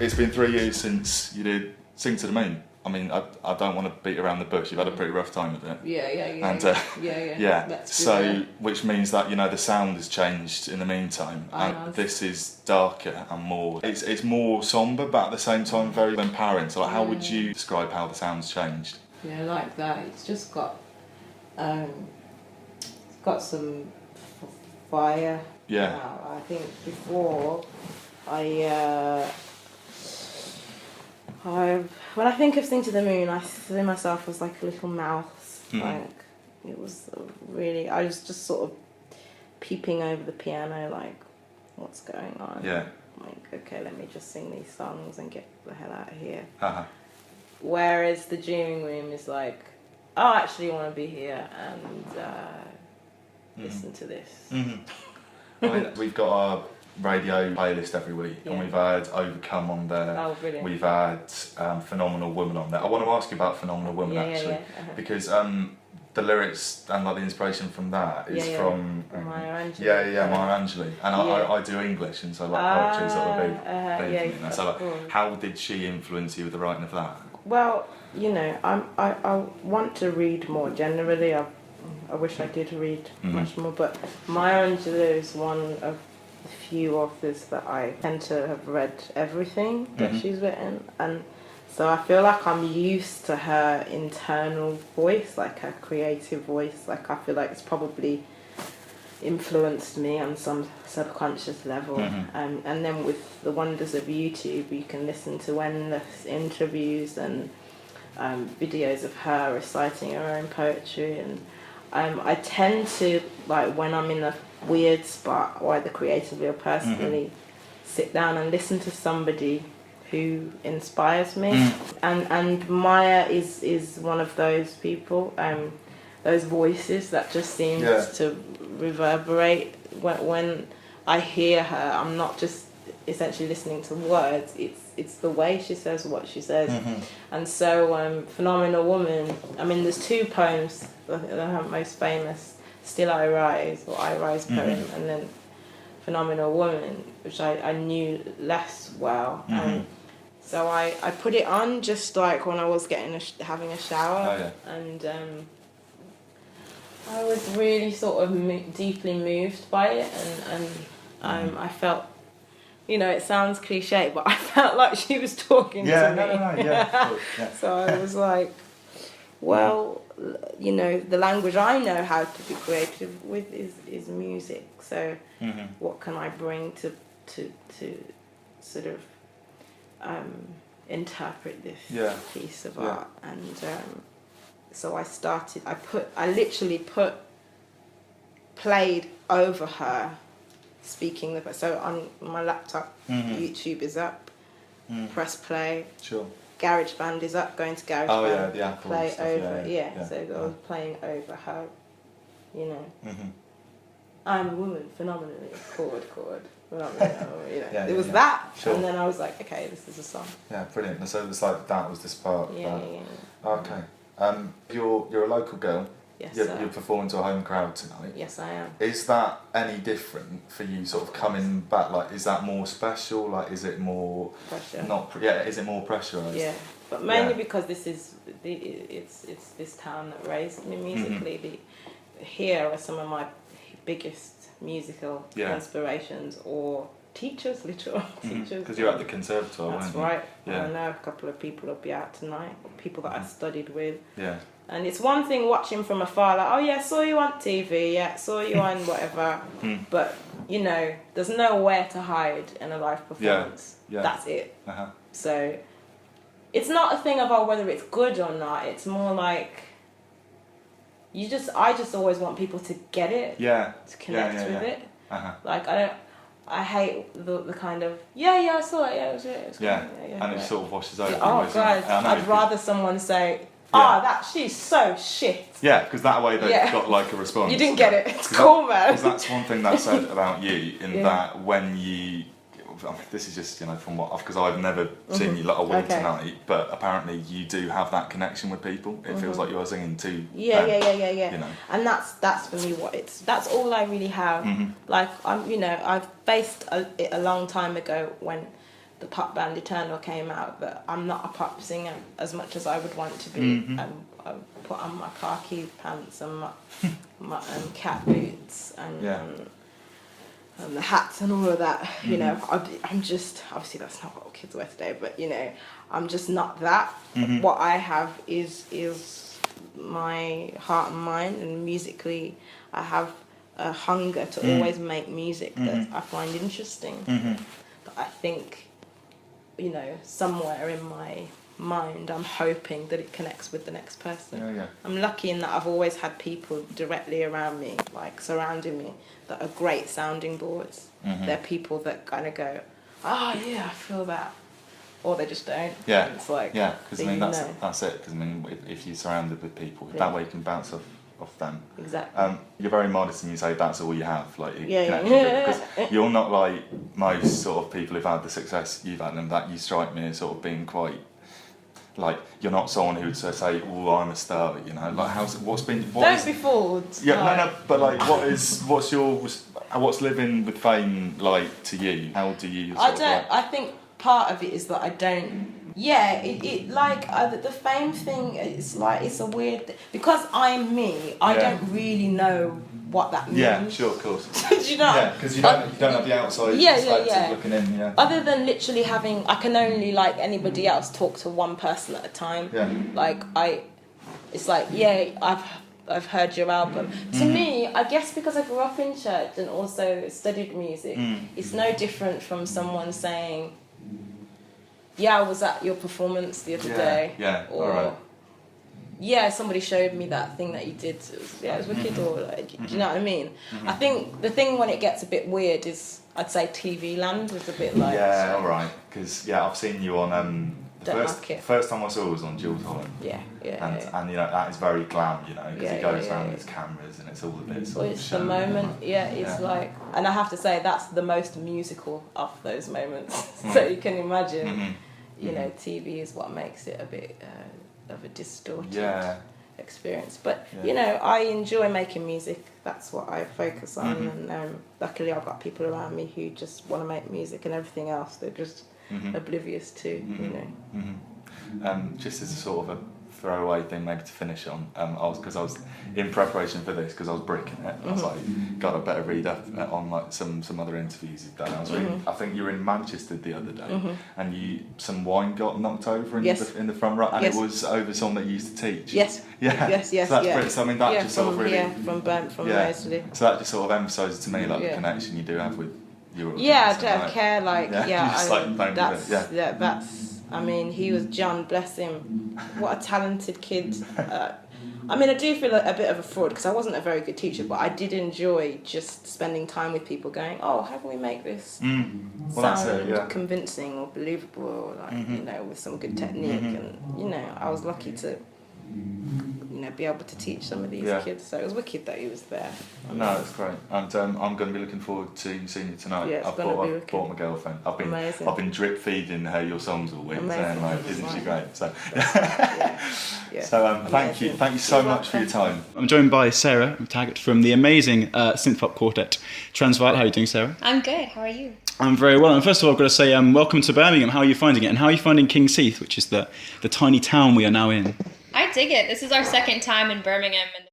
It's been 3 years since you did Sing to the Moon. I mean, I don't want to beat around the bush. You've had a pretty rough time with it. Yeah. So, which means that, you know, the sound has changed in the meantime, and this is darker and more. It's more somber, but at the same time very empowering. So, like, how would you describe how the sound's changed? Yeah, I like that. It's just got some fire. Yeah. Now. I think before when I think of Sing to the Moon, I see myself as like a little mouse. Like, it was really, I was just sort of peeping over the piano, like, what's going on? Yeah. Like, okay, let me just sing these songs and get the hell out of here. Whereas the Dreaming Room is like, I actually want to be here and listen to this. I mean, we've got our radio playlist every week, and we've had Overcome on there. Oh, brilliant. We've had Phenomenal Woman on there. I want to ask you about Phenomenal Woman actually, because the lyrics and like the inspiration from that is from Maya Angelou, and I do English, and so like poetry sort of big thing. So like, how did she influence you with the writing of that? Well, you know, I want to read more generally. I wish I did read much more, but Maya Angelou is one of the few authors that I tend to have read everything that she's written, and so I feel like I'm used to her internal voice, like her creative voice. Like, I feel like it's probably influenced me on some subconscious level. And then with the wonders of YouTube, you can listen to endless interviews and videos of her reciting her own poetry, and I tend to, like, when I'm in a weird spot, either creatively or personally, sit down and listen to somebody who inspires me. And Maya is one of those people, those voices that just seems to reverberate. When I hear her, I'm not just essentially listening to words, it's the way she says what she says. And so Phenomenal Woman, I mean, there's two poems that are most famous, Still I Rise, or I Rise poem, and then Phenomenal Woman, which I knew less well. So I put it on just like when I was having a shower, and I was really sort of deeply moved by it, and I felt, you know, it sounds cliche, but I felt like she was talking to me. So I was like, well, you know, the language I know how to be creative with is music. So what can I bring to sort of interpret this piece of art? And so I literally played over her speaking so on my laptop. YouTube is up, press play. GarageBand is up, going to GarageBand, play over, so I was playing over her, you know. I'm a woman, phenomenally, chord, phenomenal, you know. It was that, and then I was like, okay, this is a song. Yeah, brilliant. So it was like, that was this part. Okay. You're a local girl. Yes, you're performing to a home crowd tonight. Yes, I am. Is that any different for you, sort of coming back? Like, is that more special? Like, is it more pressure? Is it more pressurised? Yeah, but mainly because it's this town that raised me musically. Here are some of my biggest musical inspirations, or teachers, literal teachers. Because you're at the conservatoire. That's right. Yeah. I know a couple of people will be out tonight, people that I studied with. Yeah. And it's one thing watching from afar, like, oh yeah, saw you on TV, saw you on whatever. But, you know, there's nowhere to hide in a live performance. That's it. So it's not a thing of whether it's good or not. It's more like I just always want people to get it, to connect with it. Like, I hate the kind of I saw it, it was and it sort of washes over. Oh God, I'd rather someone say, she's so shit. Yeah, because that way they've got like a response. You didn't get it. It's cool, man. Because that's one thing that's said about you, in that when you, I mean, this is just, you know, from what, because I've never seen you like a win tonight, but apparently you do have that connection with people. It feels like you're singing to them, You know? And that's for me that's all I really have. Like, I've faced it a long time ago when the pop band Eternal came out, that I'm not a pop singer as much as I would want to be. Mm-hmm. I put on my khaki pants and my cat boots and the hats and all of that. You know, I'm just, obviously that's not what all kids wear today, but you know, I'm just not that. What I have is my heart and mind, and musically I have a hunger to always make music that I find interesting. But I think, you know, somewhere in my mind I'm hoping that it connects with the next person. I'm lucky in that I've always had people directly around me, like surrounding me, that are great sounding boards. They're people that kind of go, oh yeah, I feel that, or they just don't. And it's like, because I mean that's it. Because I mean, if you're surrounded with people, that way you can bounce off them. Exactly. You're very modest and you say that's all you have, like because you're not like most sort of people who've had the success you've had, and that you strike me as sort of being quite, like, you're not someone who would say, "Oh, I'm a star," you know. Like, don't be fooled. No, but like, what's living with fame like to you? How do you? I think part of it is that I don't. Yeah, the fame thing is like, it's a weird because I'm me. I don't really know what that means. Yeah, sure, of course. Do you know? Yeah, because you don't have the outside perspective looking in. Yeah. Other than literally having, I can only, like anybody else, talk to one person at a time. Yeah. Like it's like, I've heard your album. To me, I guess because I grew up in church and also studied music, it's no different from someone saying, I was at your performance the other day. Yeah, or, all right. Yeah, somebody showed me that thing that you did. It was wicked. Or like, do you know what I mean? I think the thing when it gets a bit weird is, I'd say TV land is a bit like... Yeah, all right. Because, I've seen you on... the first time I saw it was on Jules Holland. And you know, that is very glam, you know, because he goes around with his cameras and it's all a bit sort of it's the moment, it's like... And I have to say, that's the most musical of those moments. So you can imagine, you know, TV is what makes it a bit of a distorted experience. But, you know, I enjoy making music. That's what I focus on. And luckily I've got people around me who just want to make music, and everything else they're just oblivious to, you know. Just as a sort of a throwaway thing maybe to finish on, I was in preparation for this, because I was bricking it, I was like, God, I better read up on like some other interviews you've done. I was reading, I think you were in Manchester the other day, and some wine got knocked over in the front row, and it was over someone that you used to teach. Yes. So that's brilliant. So I mean, that just sort of really from Moseley. So that just sort of emphasises to me like the connection you do have with your audience. I don't care. Like, that's. I mean, he was John, bless him. What a talented kid. I mean, I do feel a bit of a fraud because I wasn't a very good teacher, but I did enjoy just spending time with people going, oh, how can we make this sound convincing or believable, or like, you know, with some good technique. And, you know, I was lucky to, you know, be able to teach some of these kids. So it was wicked that he was there. No, it's great. And I'm going to be looking forward to seeing you tonight. Yeah, I've bought my girlfriend. I've been drip feeding her your songs all week, saying like, isn't she great? So, so thank you so much for your time. I'm joined by Sarah Taggart from the amazing synth pop quartet Transviolet. How are you doing, Sarah? I'm good. How are you? I'm very well. And first of all, I've got to say welcome to Birmingham. How are you finding it? And how are you finding King's Heath, which is the tiny town we are now in? I dig it. This is our second time in Birmingham, and